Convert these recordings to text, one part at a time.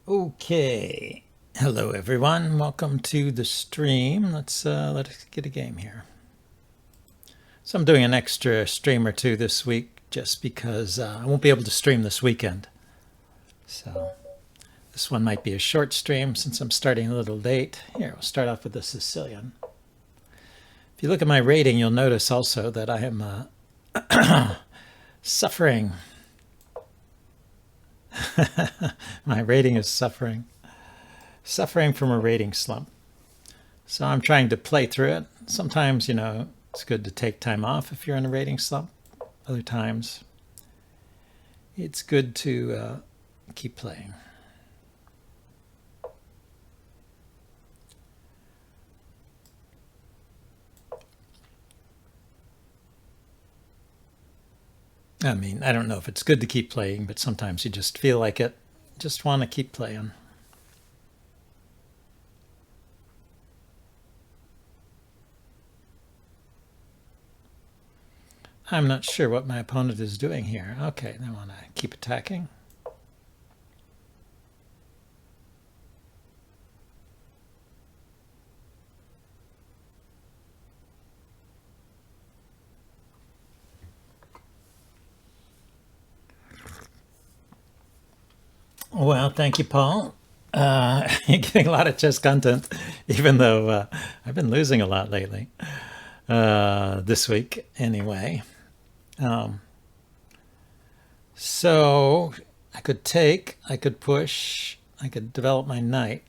Okay. Hello, everyone. Welcome to the stream. Let's get a game here. So I'm doing an extra stream or two this week just because I won't be able to stream this weekend. So this one might be a short stream since I'm starting a little late. Here, we'll start off with the Sicilian. If you look at my rating, you'll notice also that I am suffering. My rating is suffering from a rating slump. So I'm trying to play through it. Sometimes, it's good to take time off if you're in a rating slump. Other times, it's good to keep playing. I mean, I don't know if it's good to keep playing, but sometimes you just feel like it. Just want to keep playing. I'm not sure what my opponent is doing here. Okay, they want to keep attacking. Well, thank you, Paul. You're getting a lot of chess content, even though I've been losing a lot lately. This week, anyway. So I could take, I could push, I could develop my knight.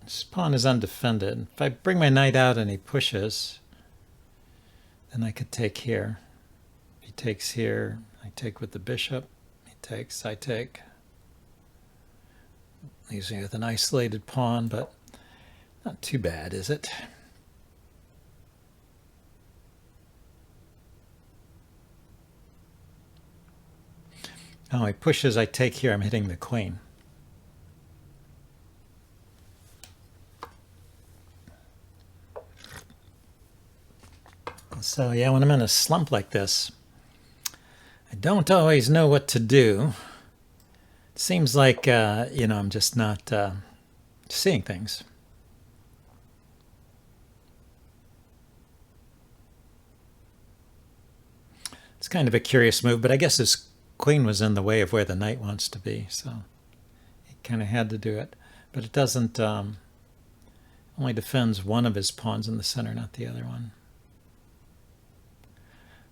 This pawn is undefended. If I bring my knight out and he pushes, then I could take here. If he takes here, I take with the bishop. He takes, I take. Leaves me with an isolated pawn, but not too bad, is it? Oh, he pushes, I take here. I'm hitting the queen. So yeah, when I'm in a slump like this, I don't always know what to do. It seems like, I'm just not seeing things. It's kind of a curious move, but I guess his queen was in the way of where the knight wants to be, so he kind of had to do it. But it doesn't, only defends one of his pawns in the center, not the other one.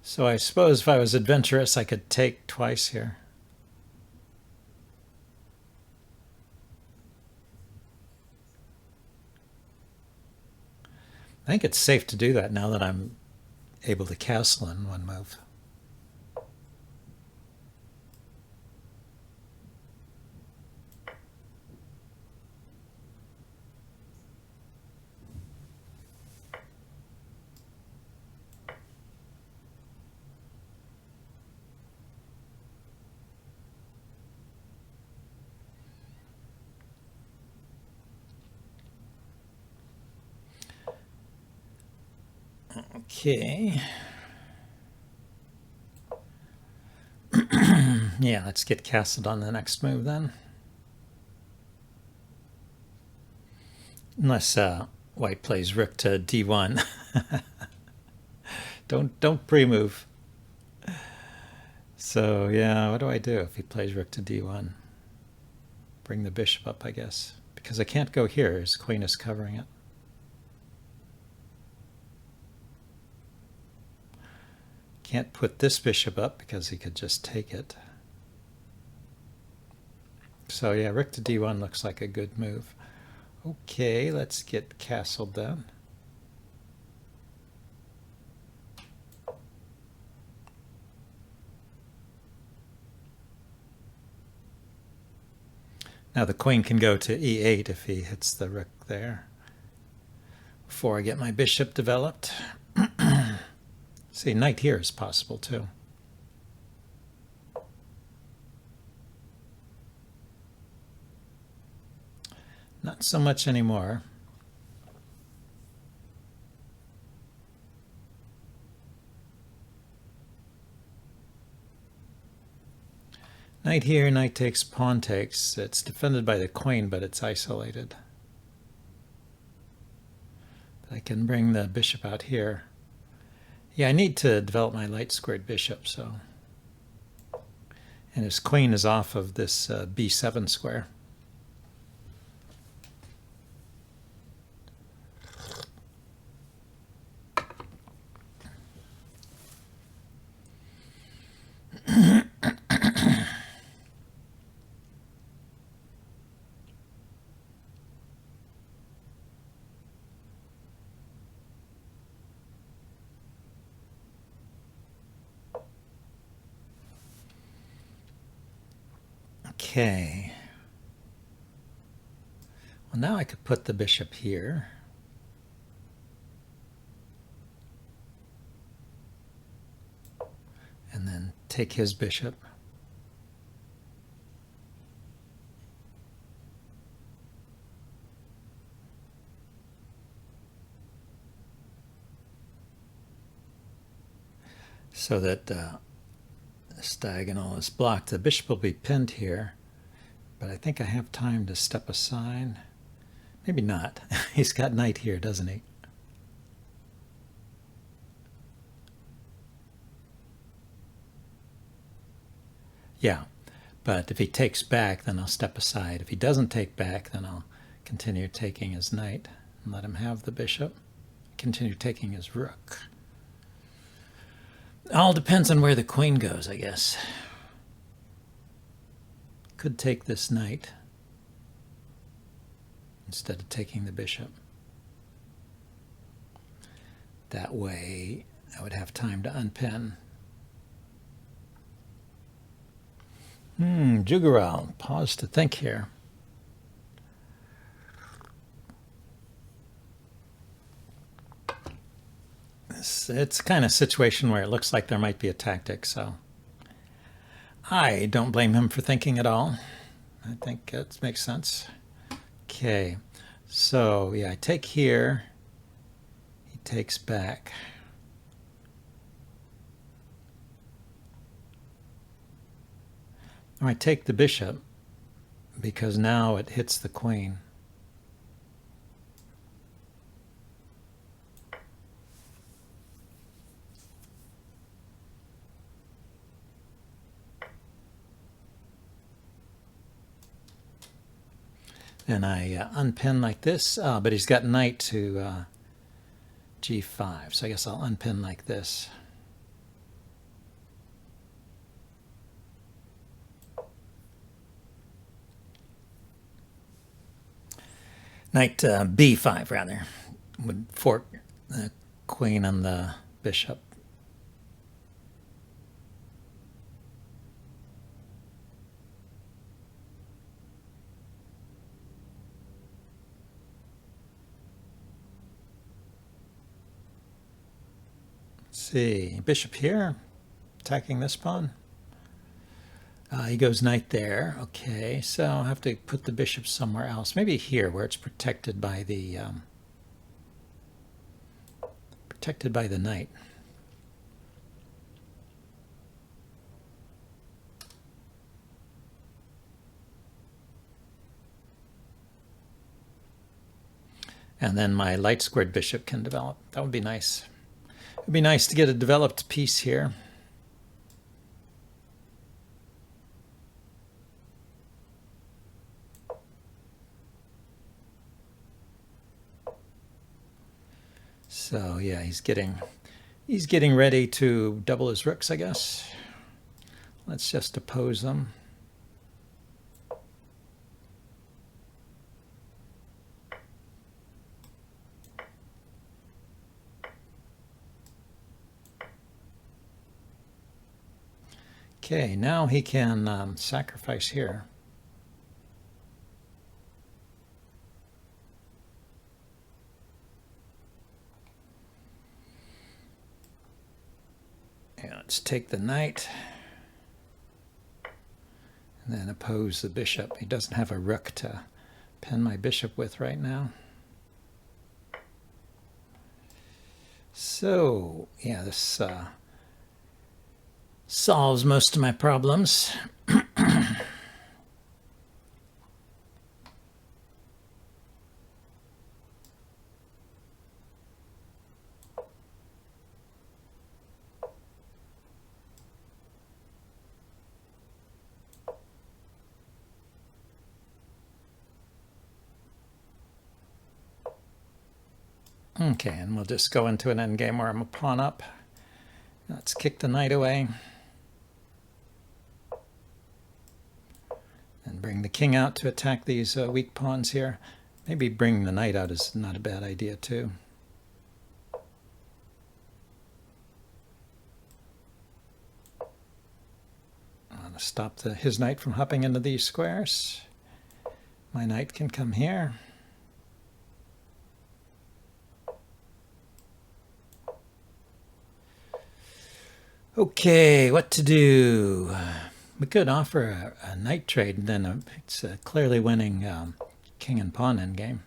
So I suppose if I was adventurous, I could take twice here. I think it's safe to do that now that I'm able to castle in one move. Okay. Yeah, let's get castled on the next move then. Unless white plays rook to d1. Don't pre-move. So yeah, what do I do if he plays rook to d1? Bring the bishop up, I guess. Because I can't go here, his queen is covering it. Can't put this bishop up because he could just take it. So yeah, rook to d1 looks like a good move. Okay, let's get castled then. Now the queen can go to e8 if he hits the rook there. Before I get my bishop developed. See, knight here is possible too. Not so much anymore. Knight here, knight takes, pawn takes. It's defended by the queen, but it's isolated. I can bring the bishop out here. Yeah, I need to develop my light squared bishop, so. And his queen is off of this b7 square. Okay. Well, now I could put the bishop here. And then take his bishop. So that this diagonal is blocked. The bishop will be pinned here, but I think I have time to step aside. Maybe not. He's got knight here, doesn't he? Yeah, but if he takes back, then I'll step aside. If he doesn't take back, then I'll continue taking his knight and let him have the bishop. Continue taking his rook. All depends on where the queen goes, I guess. Could take this knight instead of taking the bishop. That way I would have time to unpin. Jugaral, pause to think here. It's kind of a situation where it looks like there might be a tactic, so I don't blame him for thinking at all. I think it makes sense. Okay, so yeah, I take here, he takes back. I take the bishop because now it hits the queen. And I unpin like this, but he's got knight to g5, so I guess I'll unpin like this. Knight b5, rather, would fork the queen and the bishop. Let's see, bishop here, attacking this pawn. He goes knight there. Okay, so I'll have to put the bishop somewhere else. Maybe here, where it's protected by the knight. And then my light squared bishop can develop. That would be nice. It would be nice to get a developed piece here. So yeah, he's getting ready to double his rooks, I guess. Let's just oppose them. Okay, now he can sacrifice here. Yeah, let's take the knight and then oppose the bishop. He doesn't have a rook to pin my bishop with right now. So, yeah, this solves most of my problems. Okay, and we'll just go into an endgame where I'm a pawn up. Let's kick the knight away. And bring the king out to attack these weak pawns here. Maybe bringing the knight out is not a bad idea too. I want to stop his knight from hopping into these squares. My knight can come here. Okay, what to do? We could offer a knight trade, and then it's clearly winning king and pawn endgame.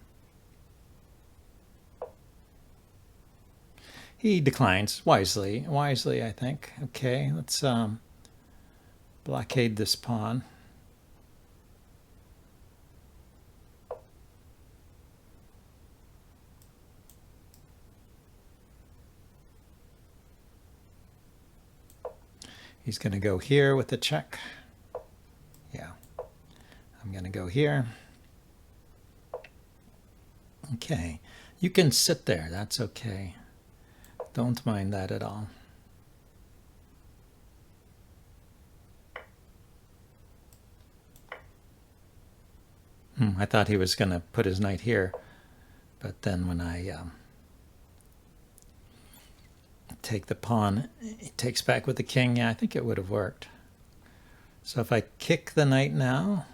He declines wisely, I think. Okay, let's blockade this pawn. He's going to go here with the check. Yeah, I'm going to go here. Okay, you can sit there. That's okay. Don't mind that at all. I thought he was going to put his knight here, but then when I take the pawn, he takes back with the king. Yeah, I think it would have worked. So if I kick the knight now,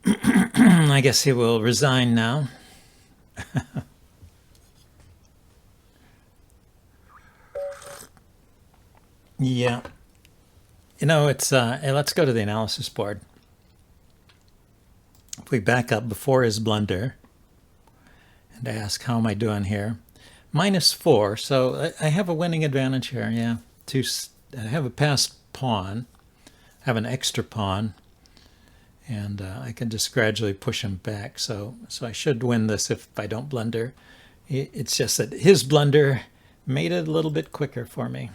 I guess he will resign now. Yeah. You know, it's let's go to the analysis board. If we back up before his blunder and ask, how am I doing here? -4, so I have a winning advantage here. Yeah, I have a passed pawn, I have an extra pawn, and I can just gradually push him back. So I should win this if I don't blunder. It's just that his blunder made it a little bit quicker for me.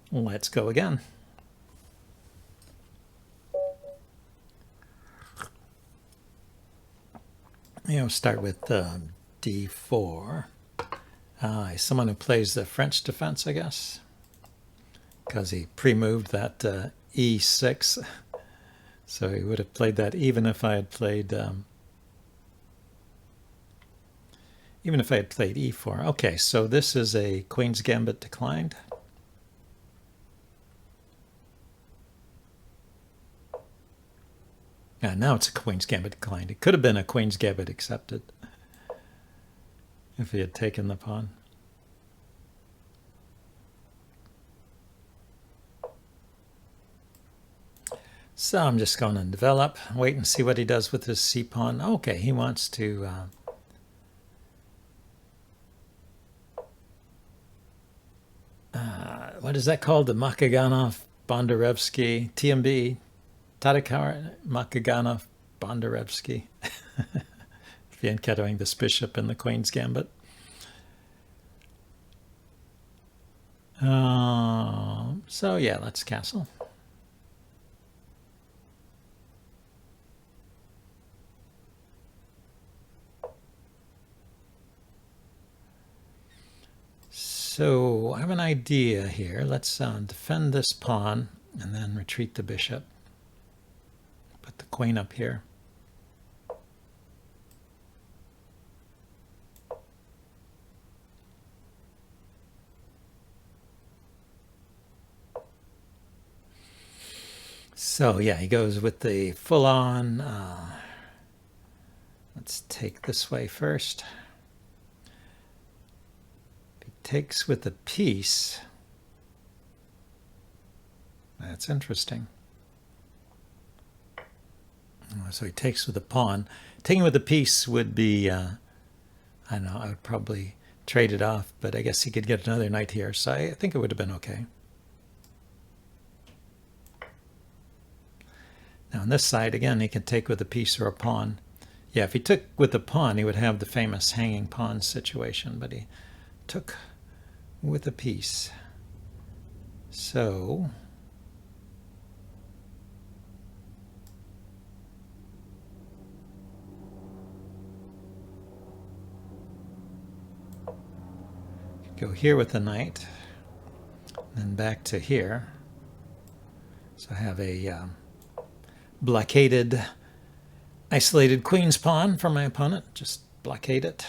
Let's go again. Start with d4. Someone who plays the French defense, I guess, because he pre-moved that e6. So he would have played that even if I had played e4. Okay, so this is a Queen's Gambit declined. Now it's a Queen's Gambit declined. It could have been a Queen's Gambit accepted if he had taken the pawn. So I'm just going to develop, wait and see what he does with his c-pawn. Okay, he wants to what is that called? The Makaganov-Bondarevsky TMB. Tadakawa Makaganov Bondarevsky. Fianchettoing this bishop in the Queen's Gambit. So yeah, let's castle. So I have an idea here. Let's defend this pawn and then retreat the bishop. Put the queen up here. So yeah, he goes with the full-on. Let's take this way first. He takes with a piece. That's interesting. So he takes with a pawn. Taking with a piece would be, I don't know, I would probably trade it off, but I guess he could get another knight here, so I think it would have been okay. Now on this side, again, he can take with a piece or a pawn. Yeah, if he took with a pawn, he would have the famous hanging pawn situation, but he took with a piece. So go here with the knight, then back to here. So I have a blockaded, isolated queen's pawn for my opponent. Just blockade it.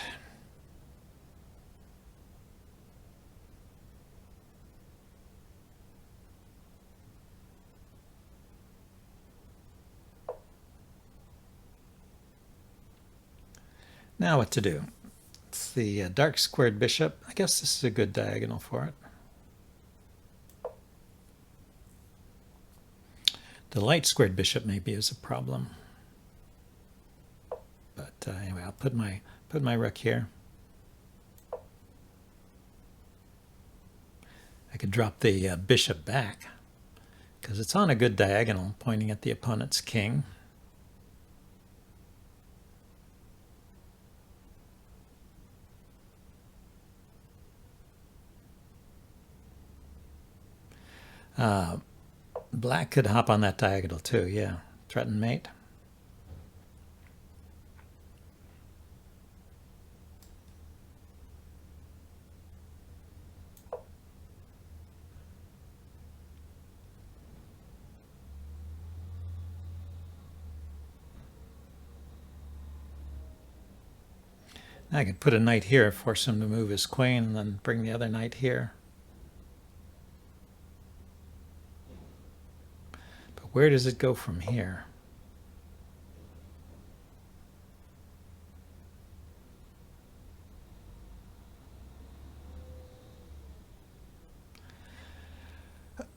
Now what to do? It's the dark squared bishop. I guess this is a good diagonal for it. The light squared bishop maybe is a problem. But anyway, I'll put my rook here. I could drop the bishop back because it's on a good diagonal pointing at the opponent's king. Black could hop on that diagonal too, yeah. Threaten mate. I could put a knight here, force him to move his queen, and then bring the other knight here. But where does it go from here?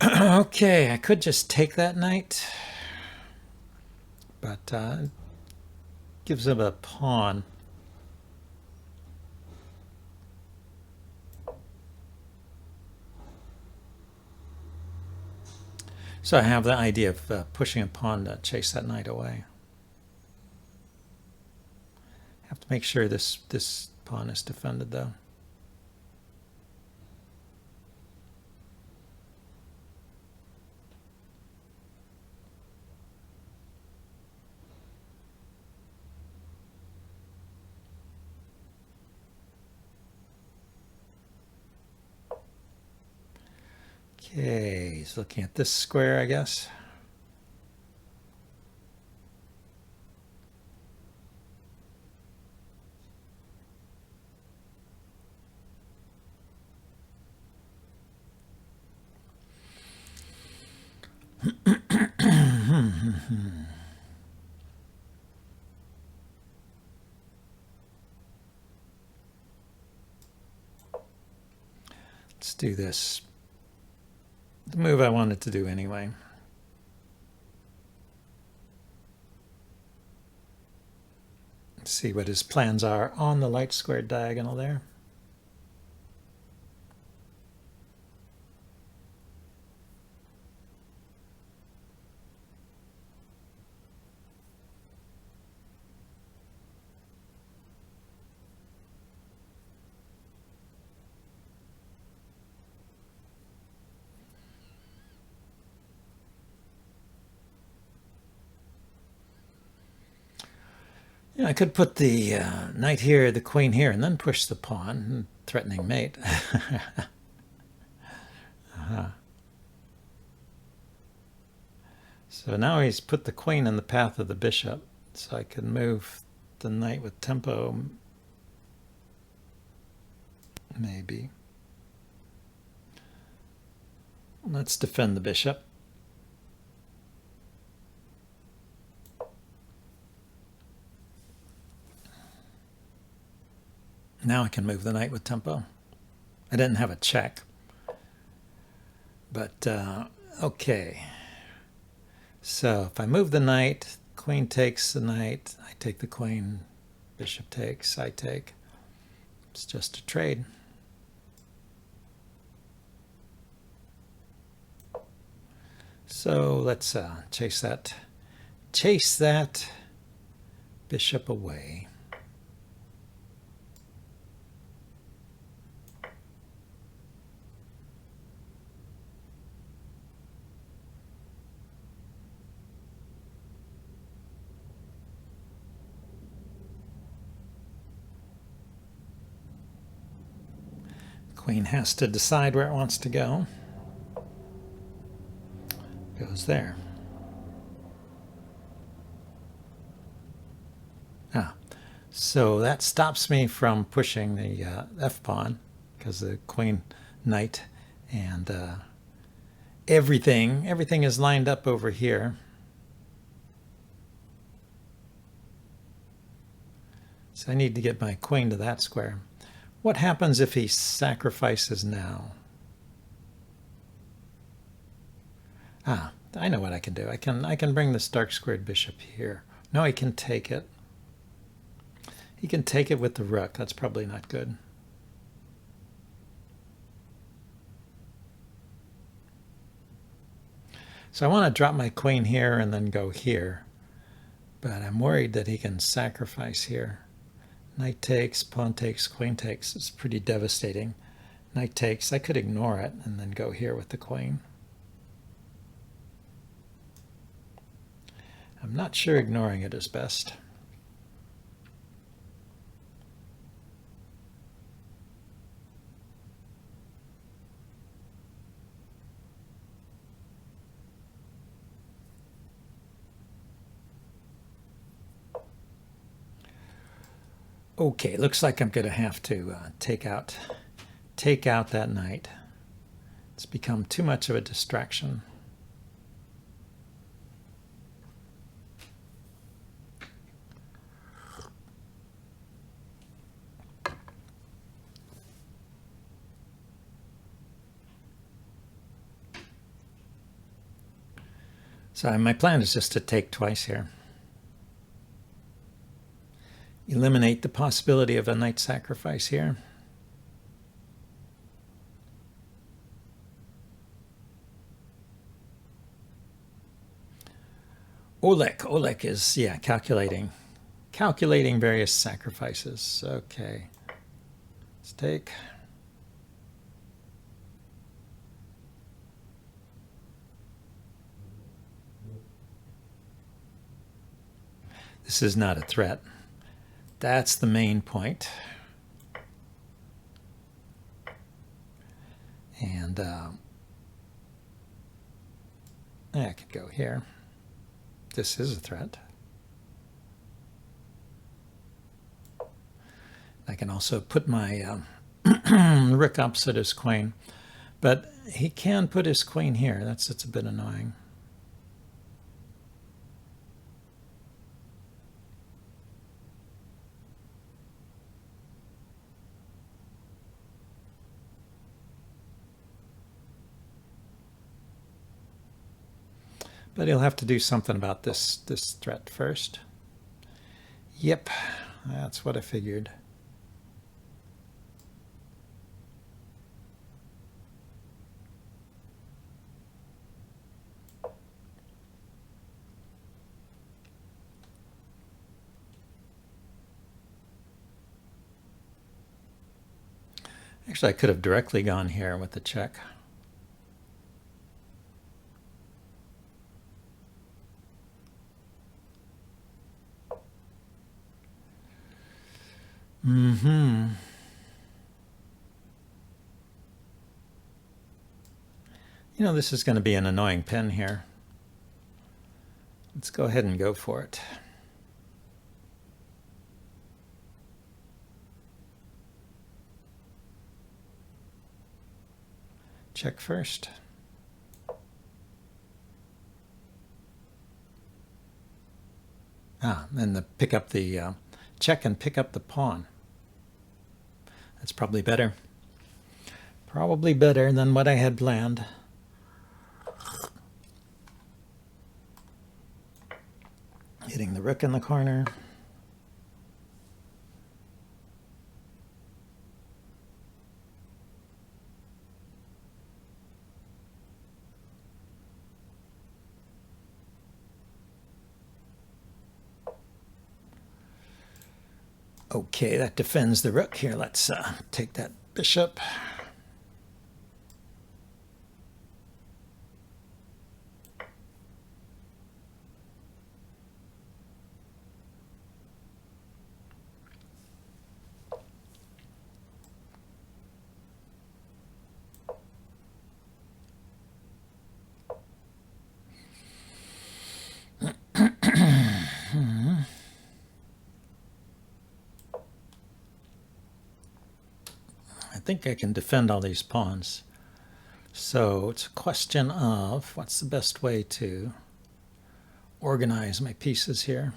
Okay, I could just take that knight, but gives him a pawn. So I have the idea of pushing a pawn to chase that knight away. Have to make sure this pawn is defended though. Okay, he's looking at this square, I guess. Let's do this. The move I wanted to do anyway. Let's see what his plans are on the light squared diagonal there. Yeah, I could put the knight here, the queen here, and then push the pawn, threatening mate. So now he's put the queen in the path of the bishop, so I can move the knight with tempo, maybe. Let's defend the bishop. Now I can move the knight with tempo. I didn't have a check. But, okay. So if I move the knight, queen takes the knight, I take the queen, bishop takes, I take. It's just a trade. So let's chase that bishop away. Queen has to decide where it wants to go. Goes there. So that stops me from pushing the f-pawn because the queen knight and everything is lined up over here. So I need to get my queen to that square. What happens if he sacrifices now? I know what I can do. I can bring this dark squared bishop here. No, he can take it. He can take it with the rook. That's probably not good. So I want to drop my queen here and then go here. But I'm worried that he can sacrifice here. Knight takes, pawn takes, queen takes. It's pretty devastating. Knight takes. I could ignore it and then go here with the queen. I'm not sure ignoring it is best. Okay, looks like I'm going to have to take out that knight. It's become too much of a distraction. So my plan is just to take twice here. Eliminate the possibility of a knight sacrifice here. Oleg is, yeah, calculating various sacrifices. Okay, let's take. This is not a threat. That's the main point. And I could go here. This is a threat. I can also put my rook opposite his queen. But he can put his queen here. That's a bit annoying. But he'll have to do something about this threat first. Yep, that's what I figured. Actually, I could have directly gone here with the check. You know, this is going to be an annoying pin here. Let's go ahead and go for it. Check first. And pick up the check and pick up the pawn. That's probably better. Probably better than what I had planned. Hitting the rook in the corner. Okay, that defends the rook. Here, let's take that bishop. think I can defend all these pawns. So it's a question of what's the best way to organize my pieces here.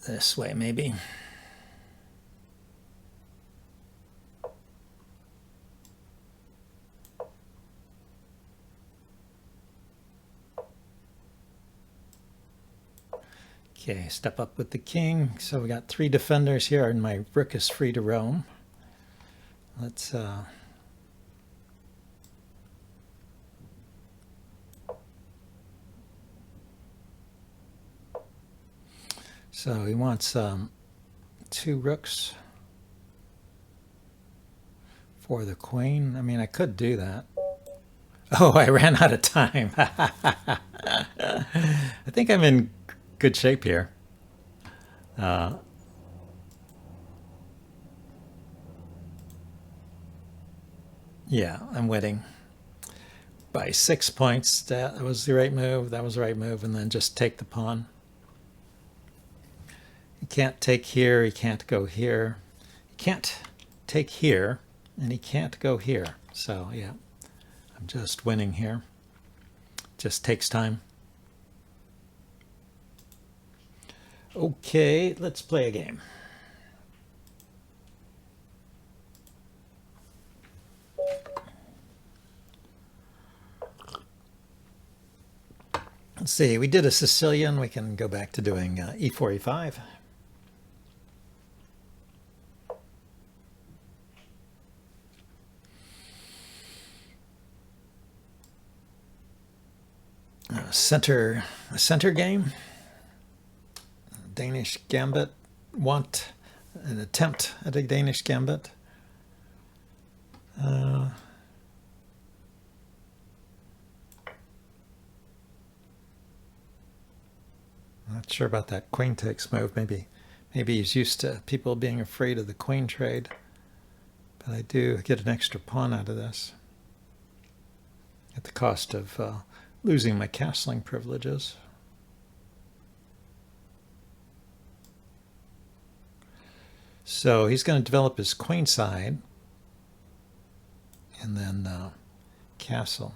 This way, maybe. Okay, step up with the king. So we got 3 defenders here, and my rook is free to roam. Let's so he wants 2 rooks for the queen. I mean, I could do that. Oh, I ran out of time. I think I'm in good shape here. Yeah, I'm winning by 6 points. That was the right move. That was the right move. And then just take the pawn. He can't take here. He can't go here. He can't take here. And he can't go here. So, yeah, I'm just winning here. Just takes time. Okay, let's play a game. Let's see, we did a Sicilian. We can go back to doing e4, e5. A center game. Danish Gambit. Want an attempt at a Danish Gambit. Not sure about that queen takes move. Maybe he's used to people being afraid of the queen trade. But I do get an extra pawn out of this at the cost of losing my castling privileges. So he's going to develop his queen side and then castle.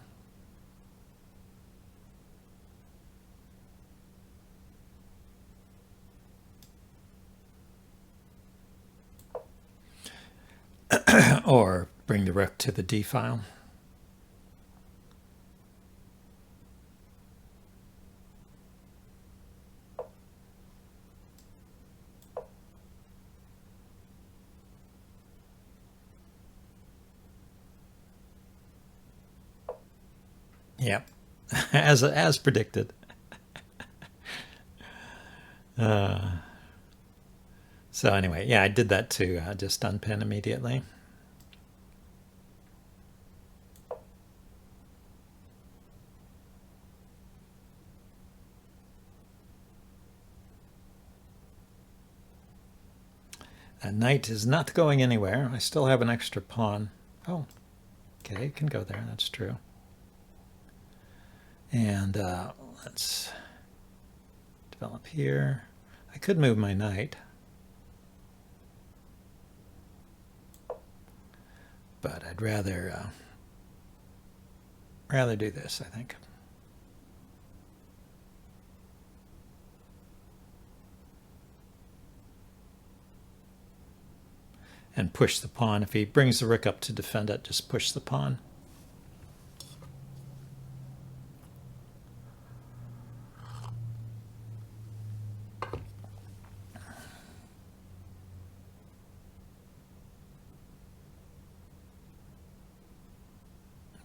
Or bring the rook to the d file. Yep, as predicted. So anyway, yeah, I did that too. Just unpin immediately. Knight is not going anywhere. I still have an extra pawn. Oh, okay, it can go there. That's true. And let's develop here. I could move my knight, but I'd rather do this, I think. And push the pawn. If he brings the rook up to defend it, just push the pawn.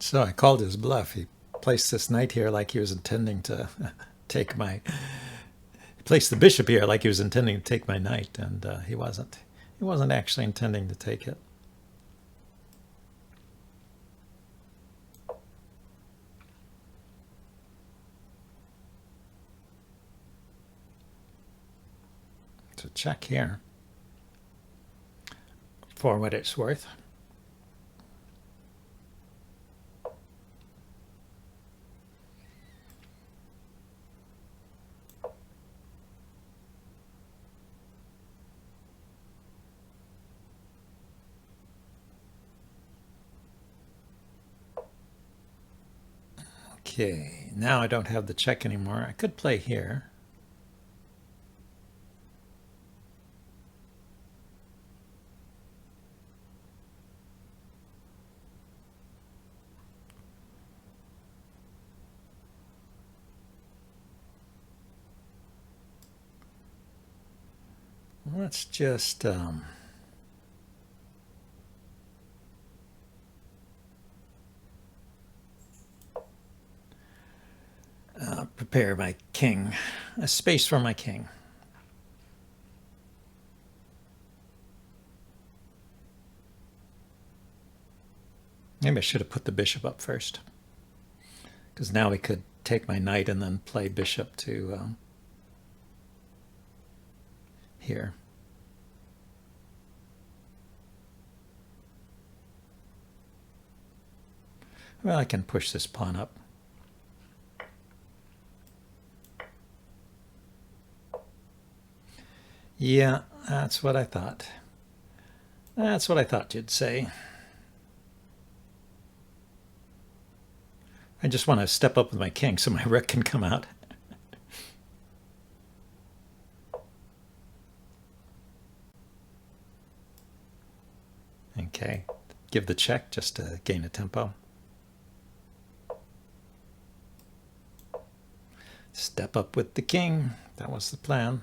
So I called his bluff. He placed this knight here like he was intending to take my... He placed the bishop here like he was intending to take my knight, and he wasn't. He wasn't actually intending to take it. So check here for what it's worth. Okay, now I don't have the check anymore. I could play here. Let's just prepare my king, a space for my king. Maybe I should have put the bishop up first, because now we could take my knight and then play bishop to here. Well, I can push this pawn up. Yeah, that's what I thought. That's what I thought you'd say. I just want to step up with my king so my rook can come out. Okay, give the check just to gain a tempo. Step up with the king. That was the plan.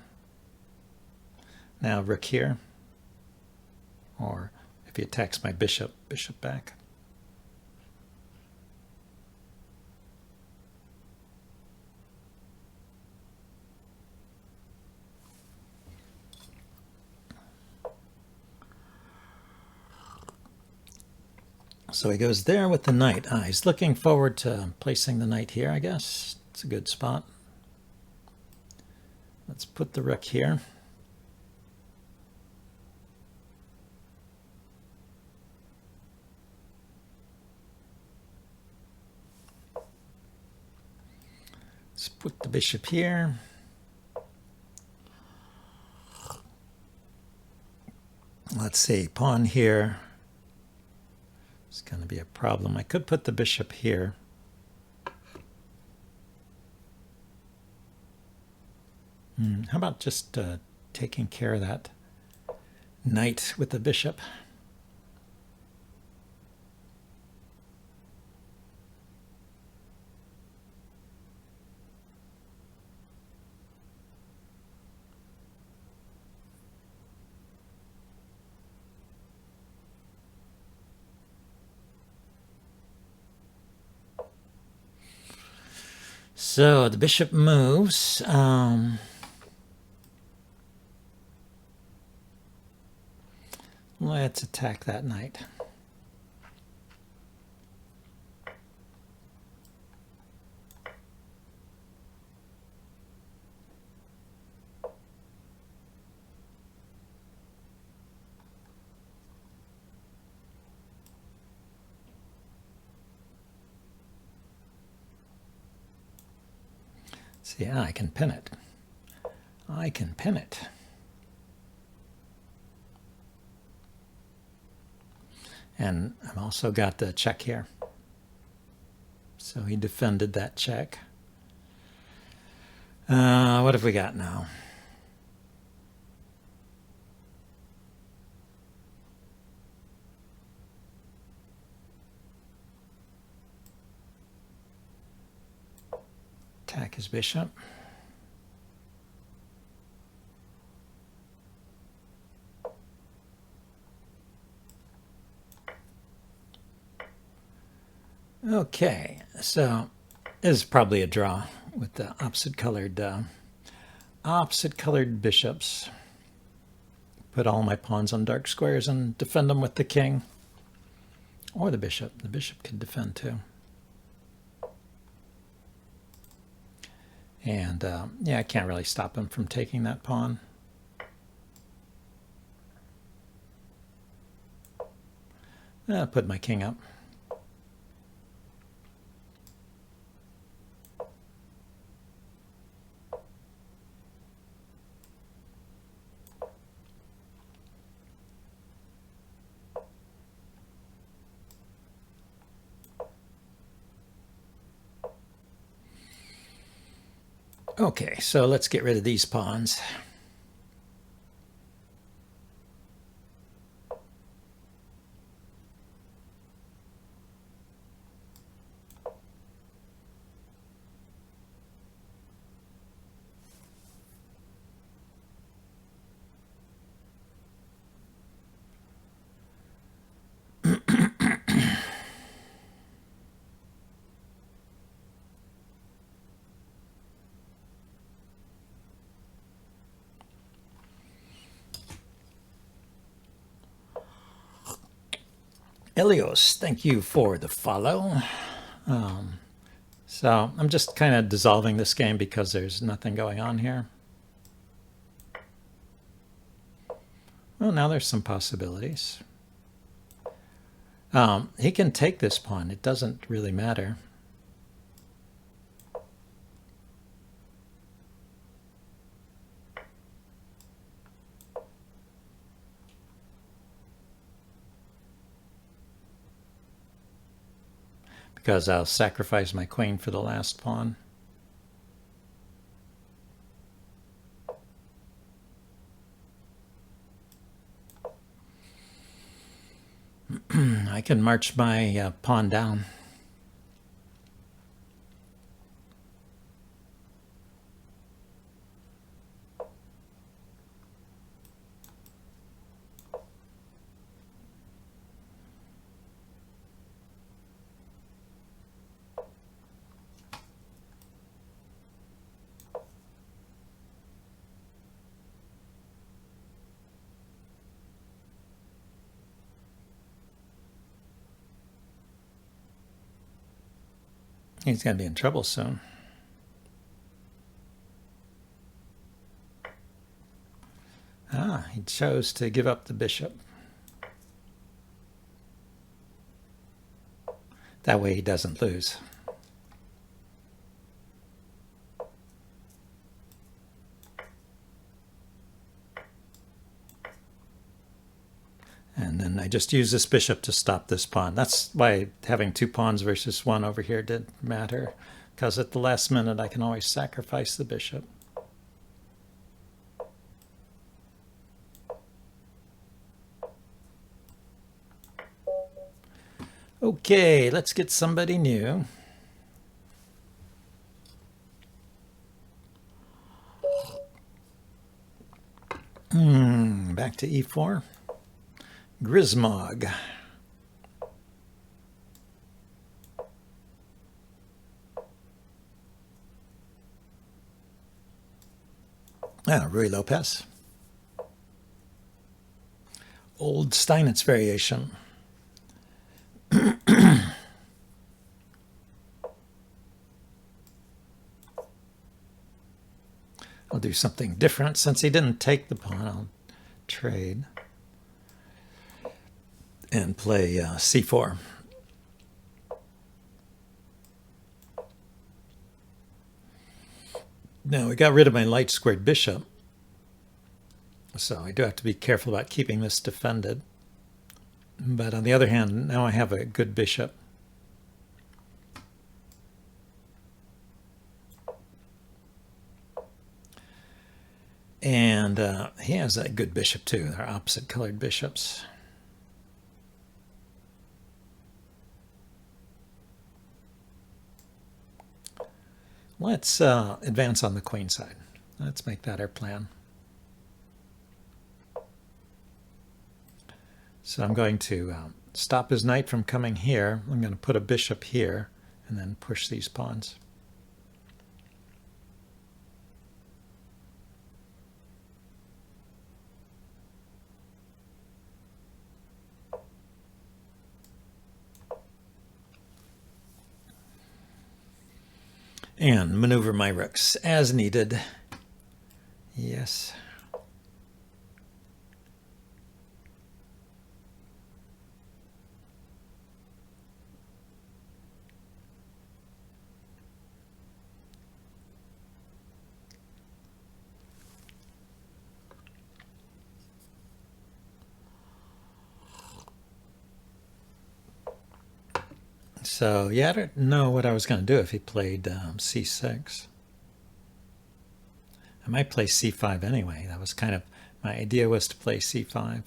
Now rook here. Or if he attacks my bishop, bishop back. So he goes there with the knight. He's looking forward to placing the knight here, I guess. It's a good spot. Let's put the rook here. Let's put the bishop here. Let's see, pawn here. It's going to be a problem. I could put the bishop here. How about just taking care of that knight with the bishop? So the bishop moves. Let's attack that knight. See, I can pin it. I can pin it. And I've also got the check here. So he defended that check. What have we got now? Attack his bishop. Okay, so this is probably a draw with the opposite colored bishops. Put all my pawns on dark squares and defend them with the king or the bishop. The bishop could defend too. And yeah, I can't really stop him from taking that pawn. I'll put my king up. Okay, so let's get rid of these pawns. Elios, thank you for the follow. So I'm just kind of dissolving this game because there's nothing going on here. Well, now there's some possibilities. He can take this pawn. It doesn't really matter. Because I'll sacrifice my queen for the last pawn. I can march my pawn down. He's going to be in trouble soon. He chose to give up the bishop. That way he doesn't lose. And then I just use this bishop to stop this pawn. That's why having two pawns versus one over here didn't matter, because at the last minute I can always sacrifice the bishop. Okay, let's get somebody new. Back to e4. Grismog. Ruy Lopez. Old Steinitz variation. I'll do something different. Since he didn't take the pawn, I'll trade and play c4. Now we got rid of my light squared bishop, so I do have to be careful about keeping this defended. But on the other hand, now I have a good bishop. And he has a good bishop too. They're opposite colored bishops. Let's advance on the queen side. Let's make that our plan. So I'm going to stop his knight from coming here. I'm going to put a bishop here and then push these pawns. And maneuver my rooks as needed. Yes. So, yeah, I don't know what I was going to do if he played c6. I might play c5 anyway. That was kind of, my idea was to play c5.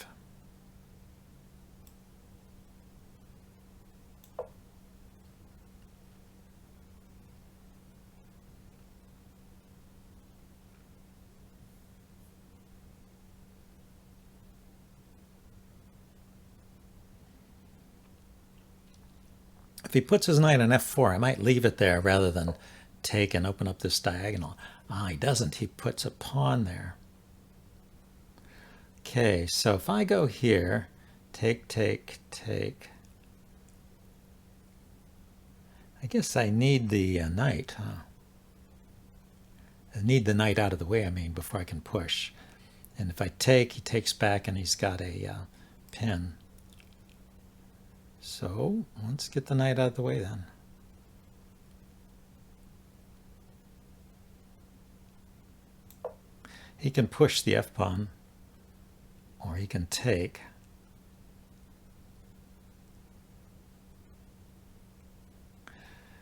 If he puts his knight on f4, I might leave it there rather than take and open up this diagonal. Ah, he doesn't. He puts a pawn there. Okay, so if I go here, take, take, take. I guess I need the knight, huh? I need the knight out of the way, I mean, before I can push. And if I take, he takes back and he's got a pin. So let's get the knight out of the way then. He can push the f-pawn, or he can take.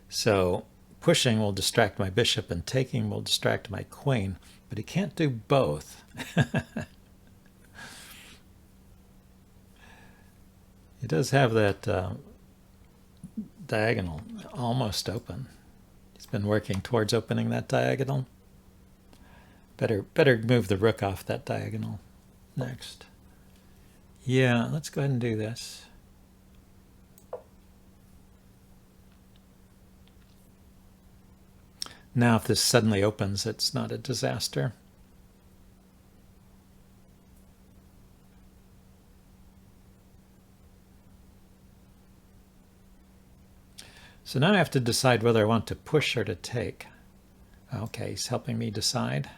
So pushing will distract my bishop and taking will distract my queen, but he can't do both. He does have that diagonal almost open. He's been working towards opening that diagonal. Better move the rook off that diagonal next. Yeah, let's go ahead and do this. Now if this suddenly opens, it's not a disaster. So now I have to decide whether I want to push or to take. Okay, he's helping me decide.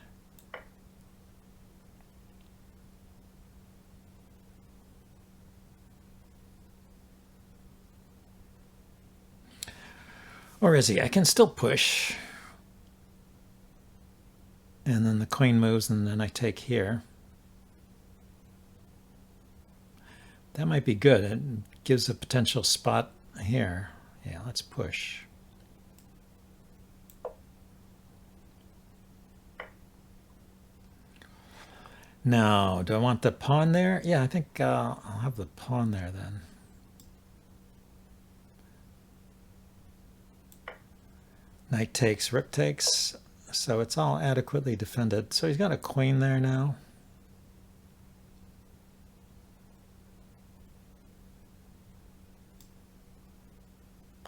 Or is he? I can still push. And then the queen moves, and then I take here. That might be good. It gives a potential spot here. Yeah, let's push. Now, do I want the pawn there? Yeah, I think I'll have the pawn there then. Knight takes, rook takes, so it's all adequately defended. So he's got a queen there now.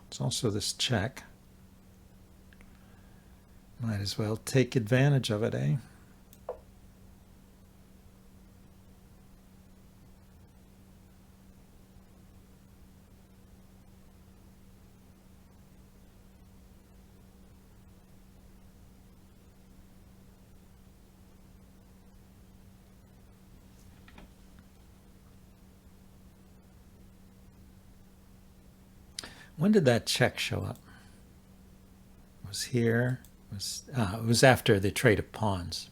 It's also this check. Might as well take advantage of it, eh? When did that check show up? It was here. It was after the trade of pawns.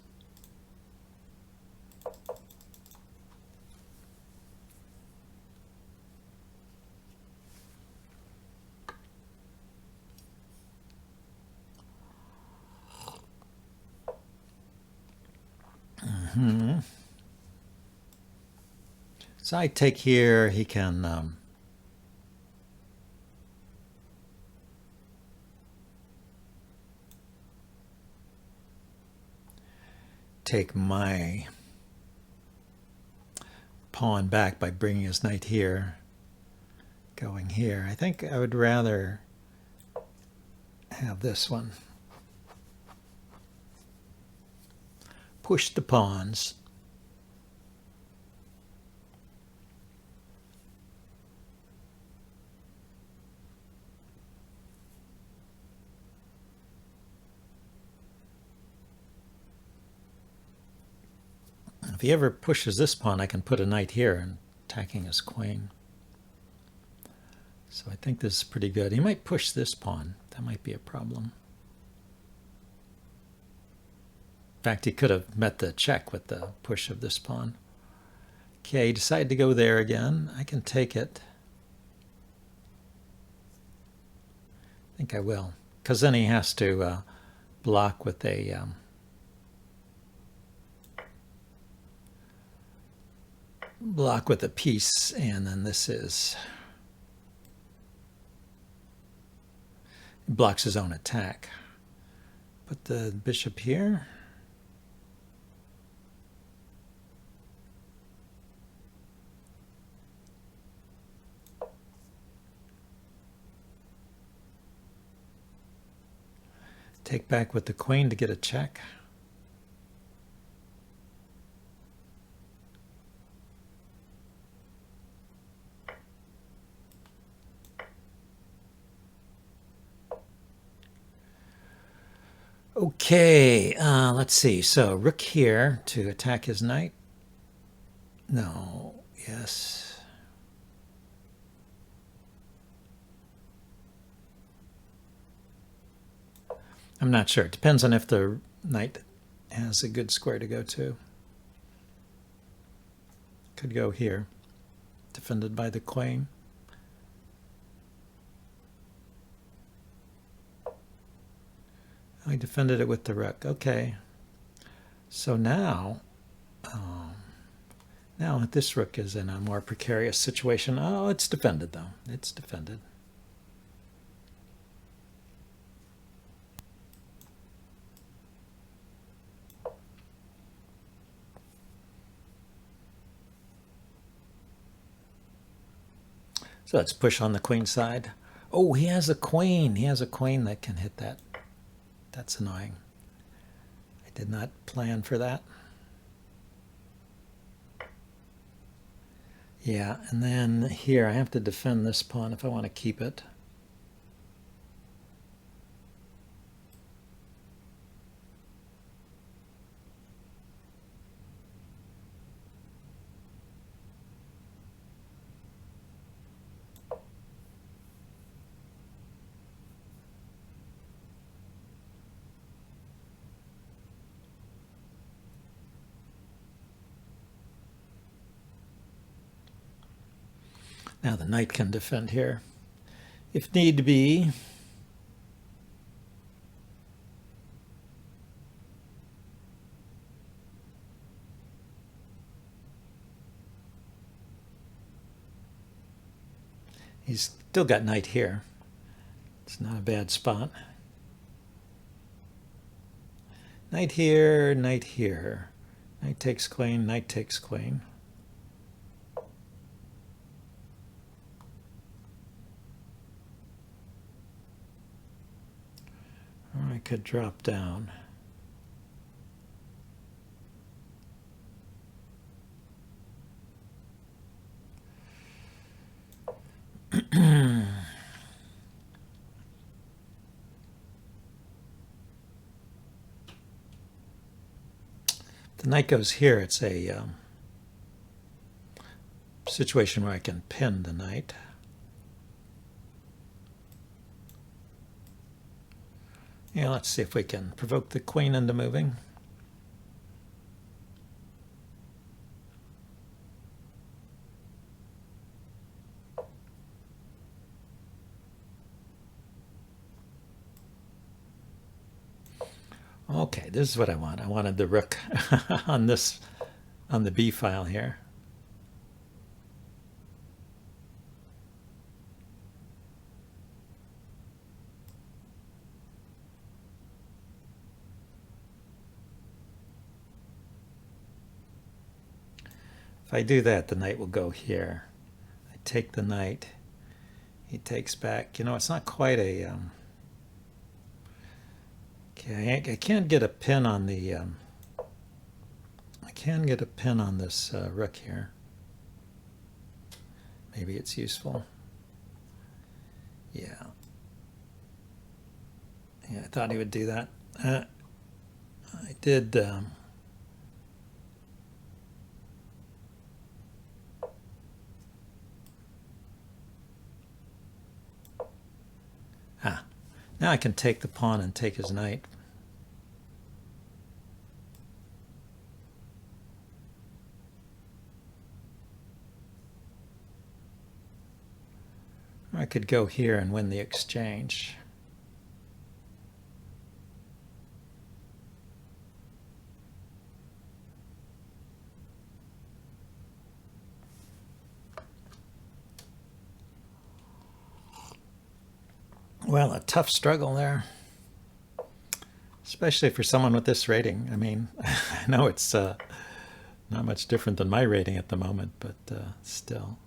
So I take here. He can take my pawn back by bringing his knight here, going here. I think I would rather have this one. Push the pawns. If he ever pushes this pawn, I can put a knight here and attacking his queen. So I think this is pretty good. He might push this pawn. That might be a problem. In fact, he could have met the check with the push of this pawn. Okay, he decided to go there again. I can take it. I think I will, because then he has to block with a block with a piece, and then this is blocks his own attack. Put the bishop here. Take back with the queen to get a check. Okay, let's see. So rook here to attack his knight. No, yes. I'm not sure. It depends on if the knight has a good square to go to. Could go here, defended by the queen. I defended it with the rook. Okay. So now this rook is in a more precarious situation. Oh, it's defended though. It's defended. So let's push on the queen side. Oh, he has a queen. He has a queen that can hit that. That's annoying. I did not plan for that. Yeah, and then here I have to defend this pawn if I want to keep it. Now the knight can defend here, if need be. He's still got knight here. It's not a bad spot. Knight here, knight here. Knight takes queen, knight takes queen. Or I could drop down. The knight goes here. It's a situation where I can pin the knight. Yeah, let's see if we can provoke the queen into moving. Okay, this is what I want. I wanted the rook on the B file here. If I do that, the knight will go here. I take the knight. He takes back. You know, it's not quite a... okay, I can't get a pin on the... I can get a pin on this rook here. Maybe it's useful. Yeah. Yeah, I thought he would do that. I did... now I can take the pawn and take his knight. I could go here and win the exchange. Well, a tough struggle there, especially for someone with this rating. I mean, I know it's not much different than my rating at the moment, but still.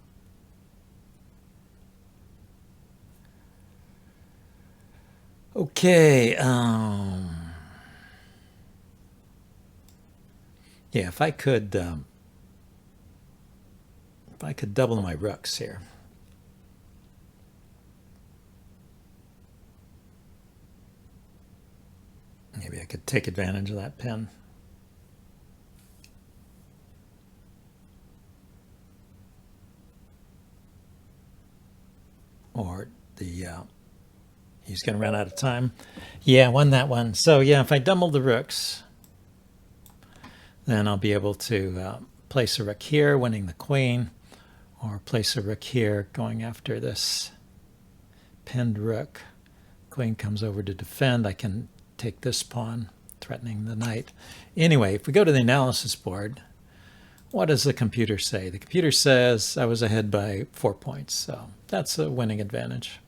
Okay. Yeah, if I could double my rooks here. Maybe I could take advantage of that pin. Or the he's going to run out of time. Yeah, won that one. So yeah, if I double the rooks, then I'll be able to place a rook here, winning the queen, or place a rook here, going after this pinned rook. Queen comes over to defend. I can take this pawn, threatening the knight. Anyway, if we go to the analysis board, what does the computer say? The computer says I was ahead by 4 points, so that's a winning advantage.